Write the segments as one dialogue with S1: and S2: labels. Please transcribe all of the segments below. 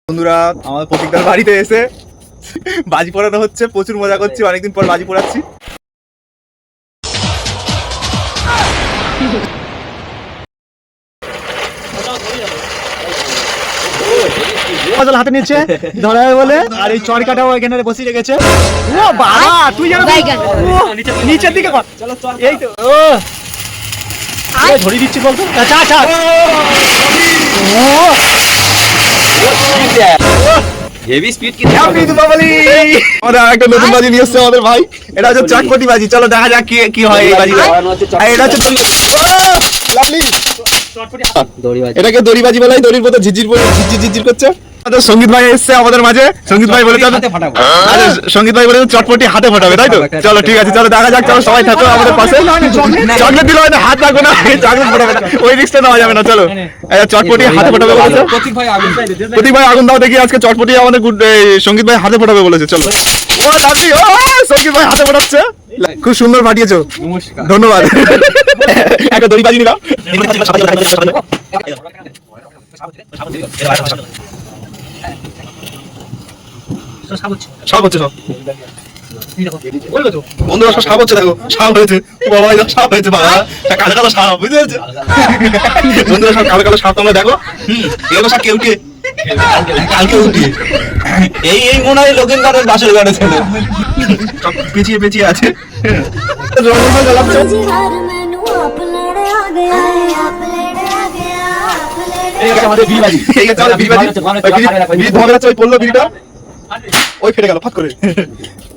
S1: বন্ধুরা আমার প্রতীকদার বাড়িতে এসে বাজি পোড়ানো হচ্ছে, প্রচুর মজা করছি, অনেকদিন পর বাজি পোড়াচ্ছি।
S2: হাতে নিচ্ছে ধরা বলে, আর এই চরকাটাও এখানে বসিয়ে রেখেছে। ও বাবা, তুই যেন নিচের দিকে কর। এই তো ও ধরিয়ে দিচ্ছি বলতো।
S3: হেভি স্পিড কি
S1: হ্যাপি দীপাবলি। আমাদের আরেকটা নতুন বাজি নিয়ে এসেছে আমাদের ভাই, এটা হচ্ছে চটপটি বাজি। চলো দেখা যাক কি হয় এই বাজিটা। এটা হচ্ছে এটাকে দড়ি বাজি বলে, দড়ির মতো ঝিরঝির করছে। সঙ্গীত ভাই এসছে আমাদের মাঝে। সঙ্গীত ভাই বলে সঙ্গীত ভাই বলে চটপটি হাতে ফাটাবে, তাই তো? চলো ঠিক আছে, চলো দেখা যাক। চলো সবাই থাকো আমাদের পাশে। চকলেট দিলে হয়তো হাত রাখবো না, চকলেট ফাটাবে না, ওই রিস্কটা নেওয়া যাবে না। চলো চটপটি হাতে ফাটাবে বলেছে। প্রতীক ভাই আগুন দাও দেখি। আজকে চটপটি আমাদের সঙ্গীত ভাই হাতে ফাটাবে বলেছে। চলো ও দাদি, ও সঙ্গীত ভাই হাতে ফাটাচ্ছে, খুব সুন্দর ফাটিয়েছো, ধন্যবাদ। একটা দড়ি বাজি নিলাম। সাপ হচ্ছে, সব বন্ধুরা সব সাপ হচ্ছে। দেখো সাপ হয়েছে বাবা, সাপ হয়েছে বাবা, কালো কালো সাপ, বুঝতে পেরেছো বন্ধুরা? সব কালো কালো সাপ তোমরা দেখো। এগুলো সব কে উঠিয়ে কালকে উঠিয়ে এই মনে হয় লোকের ঘরের বাসের ঘরে ছিল, সব পেঁচিয়ে পেঁচিয়ে আছে। ওই ফেটে গেল ফাট করে।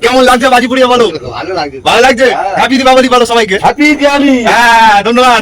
S1: কেমন লাগছে বাজি পুড়িয়ে বলো? ভালো লাগছে। হ্যাপি দীপাবলি বলো সবাইকে। হ্যাপি দিওয়ালি। হ্যাঁ ধন্যবাদ।